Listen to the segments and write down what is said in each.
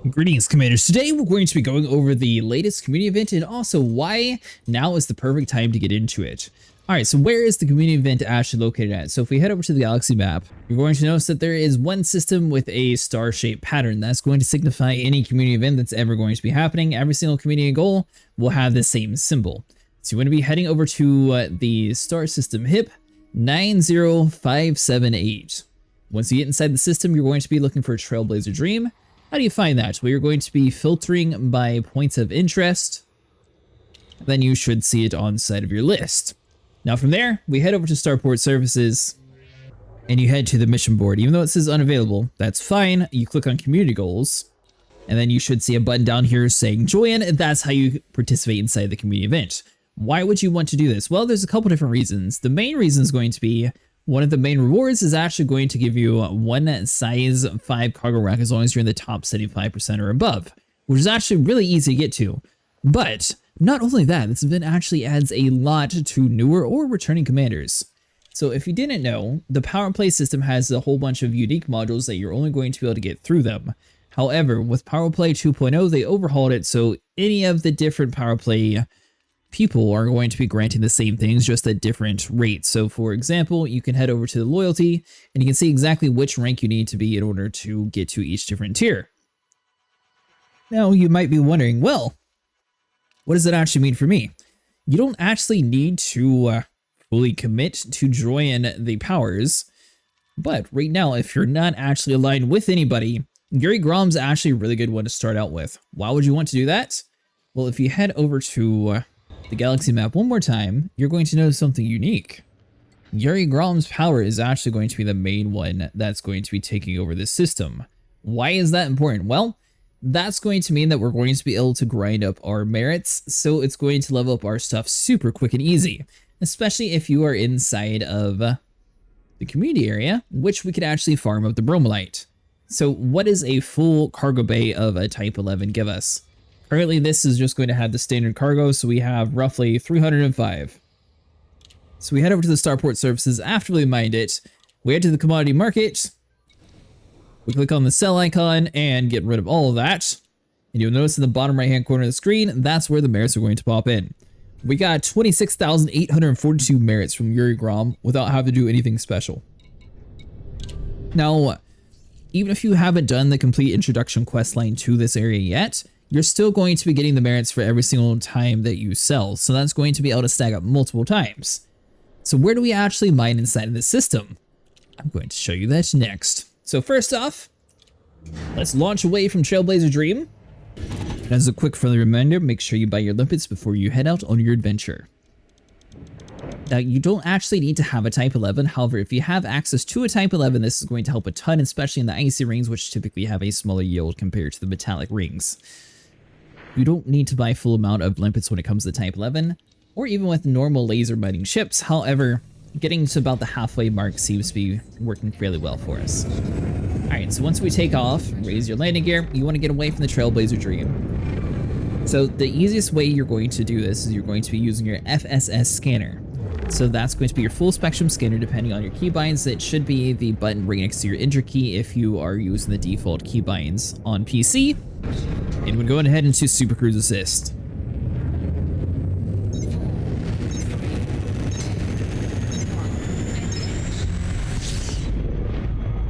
Greetings, Commanders. Today we're going to be going over the latest community event and also why now is the perfect time to get into it. Alright, so where is the community event actually located at? So if we head over to the galaxy map, you're going to notice that there is one system with a star-shaped pattern. That's going to signify any community event that's ever going to be happening. Every single community goal will have the same symbol. So you're going to be heading over to the star system HIP 90578. Once you get inside the system, you're going to be looking for a Trailblazer Dream. How do you find that? Well, you're going to be filtering by points of interest. Then you should see it on the side of your list. Now from there, we head over to Starport Services and you head to the mission board. Even though it says unavailable, that's fine. You click on Community Goals and then you should see a button down here saying join, and that's how you participate inside the community event. Why would you want to do this? Well, there's a couple different reasons. The main reason is going to be one of the main rewards is actually going to give you one size 5 cargo rack as long as you're in the top 75% or above, which is actually really easy to get to. But not only that, this event actually adds a lot to newer or returning commanders. So if you didn't know, the Power Play system has a whole bunch of unique modules that you're only going to be able to get through them. However, with Power Play 2.0, they overhauled it so any of the different Power Play people are going to be granting the same things, just at different rates. So for example, you can head over to the loyalty and you can see exactly which rank you need to be in order to get to each different tier. Now you might be wondering, well, what does it actually mean for me? You don't actually need to fully commit to join the powers, but right now, if you're not actually aligned with anybody, Yuri Grom's actually a really good one to start out with. Why would you want to do that? Well, if you head over to the galaxy map one more time, you're going to notice something unique. Yuri Grom's power is actually going to be the main one that's going to be taking over this system. Why is that important? Well, that's going to mean that we're going to be able to grind up our merits, so it's going to level up our stuff super quick and easy, especially if you are inside of the community area, which we could actually farm up the Bromellite. So what does a full cargo bay of a Type 11 give us? Currently, this is just going to have the standard cargo, so we have roughly 305. So we head over to the Starport Services after we mined it. We head to the commodity market. We click on the sell icon and get rid of all of that. And you'll notice in the bottom right-hand corner of the screen, that's where the merits are going to pop in. We got 26,842 merits from Yuri Grom without having to do anything special. Now, even if you haven't done the complete introduction quest line to this area yet, you're still going to be getting the merits for every single time that you sell. So that's going to be able to stack up multiple times. So where do we actually mine inside of the system? I'm going to show you that next. So first off, let's launch away from Trailblazer Dream. And as a quick friendly reminder, make sure you buy your limpets before you head out on your adventure. Now, you don't actually need to have a Type 11. However, if you have access to a Type 11, this is going to help a ton, especially in the icy rings, which typically have a smaller yield compared to the metallic rings. You don't need to buy a full amount of limpets when it comes to Type 11, or even with normal laser mining ships. However, getting to about the halfway mark seems to be working fairly well for us. Alright, so once we take off, raise your landing gear, you want to get away from the Trailblazer Dream. So the easiest way you're going to do this is you're going to be using your FSS scanner. So that's going to be your full spectrum scanner depending on your keybinds. It should be the button right next to your enter key if you are using the default keybinds on PC. And we're going ahead into Super Cruise Assist.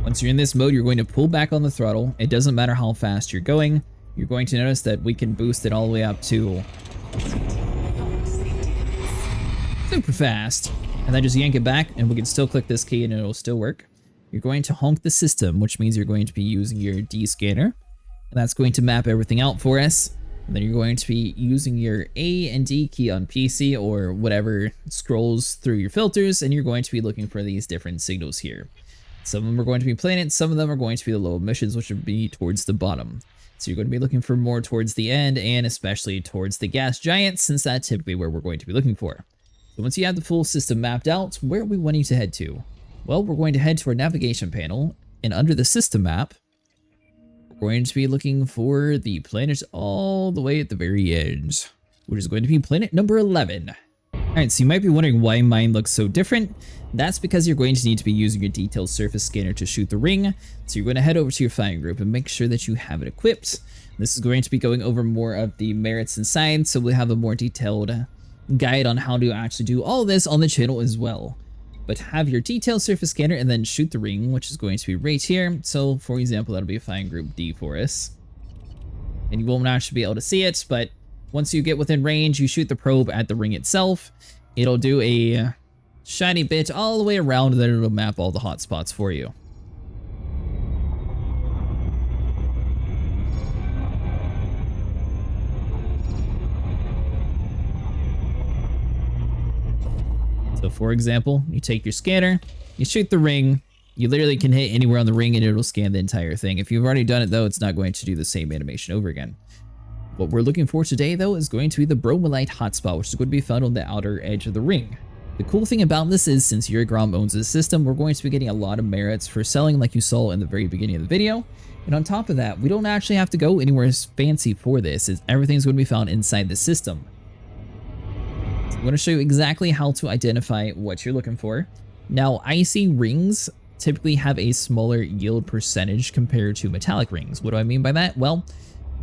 Once you're in this mode, you're going to pull back on the throttle. It doesn't matter how fast you're going. You're going to notice that we can boost it all the way up to super fast. And then just yank it back and we can still click this key and it'll still work. You're going to honk the system, which means you're going to be using your D scanner. And that's going to map everything out for us. And then you're going to be using your A and D key on PC or whatever scrolls through your filters, and you're going to be looking for these different signals here. Some of them are going to be planets, some of them are going to be the low emissions, which would be towards the bottom. So you're going to be looking for more towards the end, and especially towards the gas giants, since that's typically where we're going to be looking for. So once you have the full system mapped out, where are we wanting to head to? Well, we're going to head to our navigation panel, and under the system map, we're going to be looking for the planet all the way at the very end, which is going to be planet number 11. Alright, so you might be wondering why mine looks so different. That's because you're going to need to be using your detailed surface scanner to shoot the ring. So you're going to head over to your firing group and make sure that you have it equipped. This is going to be going over more of the merits inside, so we'll have a more detailed guide on how to actually do all this on the channel as well. But have your detailed surface scanner and then shoot the ring, which is going to be right here. So for example, that'll be firing group D for us. And you won't actually be able to see it, but once you get within range, you shoot the probe at the ring itself. It'll do a shiny bit all the way around, and then it'll map all the hotspots for you. So for example, you take your scanner, you shoot the ring, you literally can hit anywhere on the ring and it'll scan the entire thing. If you've already done it though, it's not going to do the same animation over again. What we're looking for today though is going to be the Bromellite hotspot, which is going to be found on the outer edge of the ring. The cool thing about this is, since Yuri Grom owns this system, we're going to be getting a lot of merits for selling, like you saw in the very beginning of the video. And on top of that, we don't actually have to go anywhere fancy for this, as everything's going to be found inside the system. So I'm going to show you exactly how to identify what you're looking for. Now, icy rings typically have a smaller yield percentage compared to metallic rings. What do I mean by that? Well,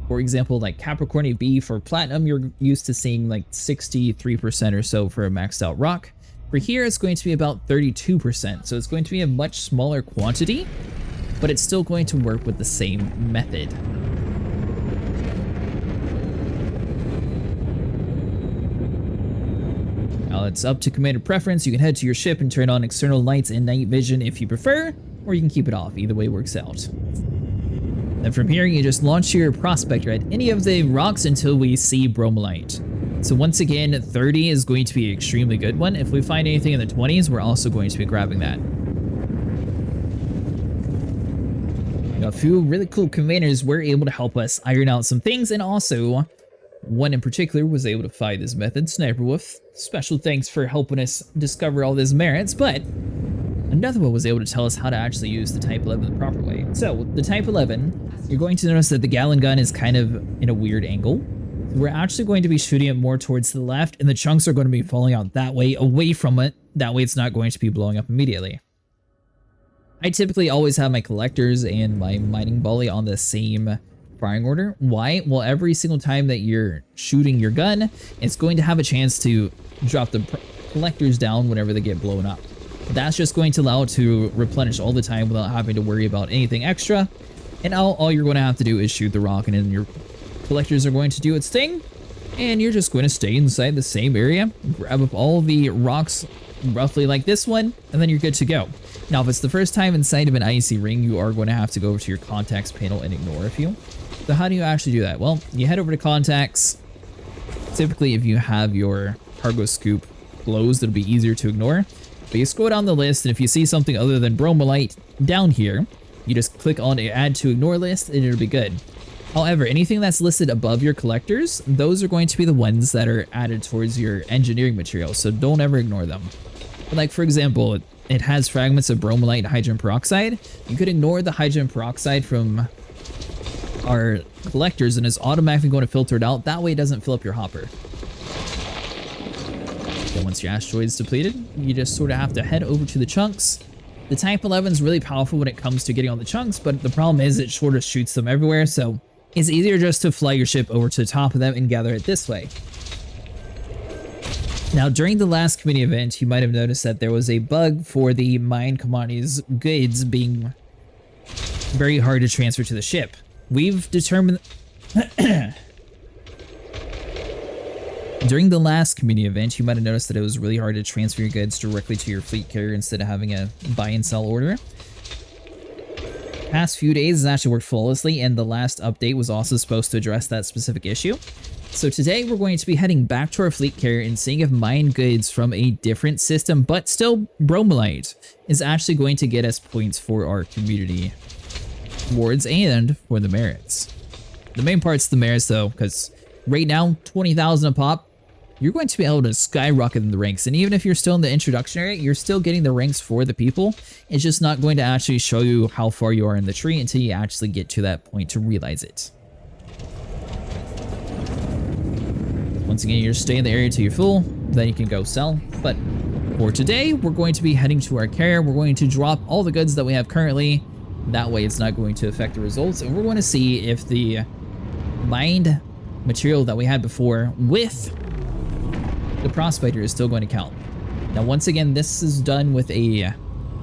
for example, like Capricorn B for platinum, you're used to seeing like 63% or so for a maxed out rock. For here, it's going to be about 32%, so it's going to be a much smaller quantity, but it's still going to work with the same method. Now it's up to commander preference. You can head to your ship and turn on external lights and night vision if you prefer, or you can keep it off. Either way works out. Then from here, you just launch your prospector at any of the rocks until we see Bromellite. So once again, 30 is going to be an extremely good one. If we find anything in the 20s, we're also going to be grabbing that. Now, a few really cool commanders were able to help us iron out some things, and also one in particular was able to find this method, Sniper Wolf. Special thanks for helping us discover all these merits, but another one was able to tell us how to actually use the Type 11 the proper way. So with the Type 11, you're going to notice that the Gallon gun is kind of in a weird angle. We're actually going to be shooting it more towards the left, and the chunks are going to be falling out that way, away from it. That way it's not going to be blowing up immediately. I typically always have my collectors and my mining volley on the same firing order. Why? Well, every single time that you're shooting your gun, it's going to have a chance to drop the collectors down whenever they get blown up. That's just going to allow it to replenish all the time without having to worry about anything extra. And all you're going to have to do is shoot the rock, and then your collectors are going to do its thing, and you're just going to stay inside the same area, grab up all the rocks roughly like this one, and then you're good to go. Now, if it's the first time inside of an icy ring, you are going to have to go over to your contacts panel and ignore a few. So how do you actually do that? Well, you head over to contacts. Typically, if you have your cargo scoop closed, it'll be easier to ignore. But you scroll down the list, and if you see something other than Bromellite down here, you just click on add to ignore list, and it'll be good. However, anything that's listed above your collectors, those are going to be the ones that are added towards your engineering material, so don't ever ignore them. But like, for example, it has fragments of Bromellite and hydrogen peroxide. You could ignore the hydrogen peroxide from our collectors, and it's automatically going to filter it out. That way it doesn't fill up your hopper. Then once your asteroid's depleted, you just sort of have to head over to the chunks. The Type 11 is really powerful when it comes to getting on the chunks, but the problem is it sort of shoots them everywhere, so it's easier just to fly your ship over to the top of them and gather it this way. Now, during the last community event, you might have noticed that there was a bug for the mine commodities goods being very hard to transfer to the ship. We've determined during the last community event, you might have noticed that it was really hard to transfer your goods directly to your fleet carrier instead of having a buy and sell order. Past few days has actually worked flawlessly, and the last update was also supposed to address that specific issue. So today we're going to be heading back to our fleet carrier and seeing if mine goods from a different system, but still Bromellite, is actually going to get us points for our community rewards and for the merits. The main part's the merits though, because right now, 20,000 a pop, you're going to be able to skyrocket in the ranks. And even if you're still in the introduction area, you're still getting the ranks for the people. It's just not going to actually show you how far you are in the tree until you actually get to that point to realize it. Once again, you just stay in the area till you're full. then you can go sell. But for today, we're going to be heading to our carrier. We're going to drop all the goods that we have currently. That way it's not going to affect the results. And we're going to see if the mined material that we had before with the prospector is still going to count. Now, once again, this is done with a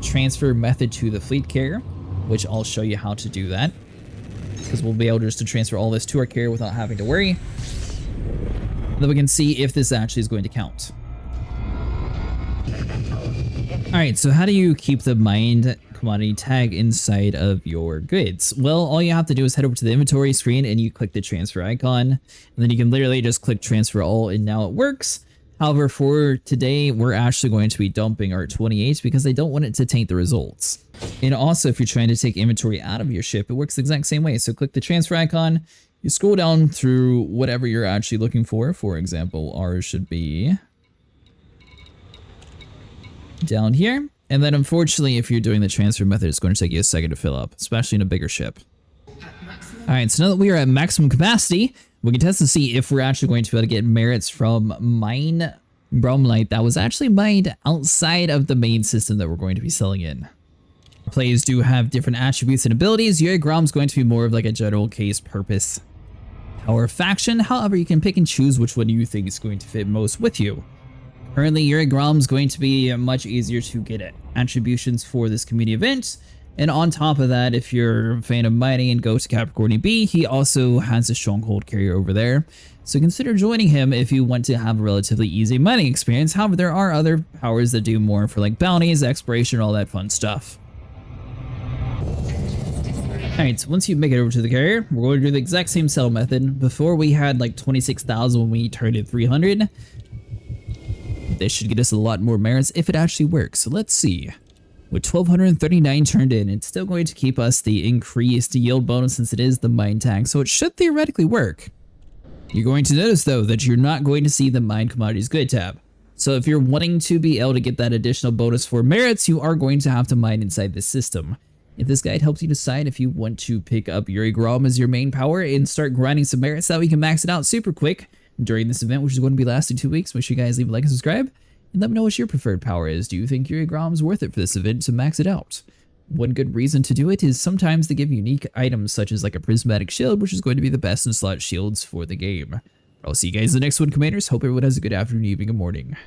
transfer method to the fleet carrier, which I'll show you how to do that, because we'll be able just to transfer all this to our carrier without having to worry. And then we can see if this actually is going to count. All right, so how do you keep the mined commodity tag inside of your goods? Well, all you have to do is head over to the inventory screen and you click the transfer icon, and then you can literally just click transfer all, and now it works. However, for today, we're actually going to be dumping our 28 because I don't want it to taint the results. And also, if you're trying to take inventory out of your ship, it works the exact same way. So click the transfer icon, you scroll down through whatever you're actually looking for. For example, ours should be down here. And then unfortunately, if you're doing the transfer method, it's going to take you a second to fill up, especially in a bigger ship. All right, so now that we are at maximum capacity, we can test to see if we're actually going to be able to get merits from mine Bromellite that was actually mined outside of the main system that we're going to be selling in. Plays do have different attributes and abilities. Yuri Grom's going to be more of like a general case purpose power faction. However, you can pick and choose which one you think is going to fit most with you. Currently, Yuri Grom's going to be much easier to get attributions for this community event. And on top of that, if you're a fan of mining and go to Capricorn B, he also has a stronghold carrier over there. So consider joining him if you want to have a relatively easy mining experience. However, there are other powers that do more for like bounties, exploration, all that fun stuff. Alright, so once you make it over to the carrier, we're going to do the exact same sell method. Before we had like 26,000 when we turned it 300. This should get us a lot more merits if it actually works. So let's see. With 1,239 turned in, it's still going to keep us the increased yield bonus since it is the mine tag, so it should theoretically work. You're going to notice though that you're not going to see the mine commodities good tab. So if you're wanting to be able to get that additional bonus for merits, you are going to have to mine inside this system. If this guide helps you decide if you want to pick up Yuri Grom as your main power and start grinding some merits, that we can max it out super quick during this event, which is going to be lasting 2 weeks. Make sure you guys leave a like and subscribe, and let me know what your preferred power is. Do you think Yuri Grom is worth it for this event to max it out? One good reason to do it is sometimes they give unique items such as like a prismatic shield, which is going to be the best in slot shields for the game. I'll see you guys in the next one, Commanders. Hope everyone has a good afternoon, evening, and morning.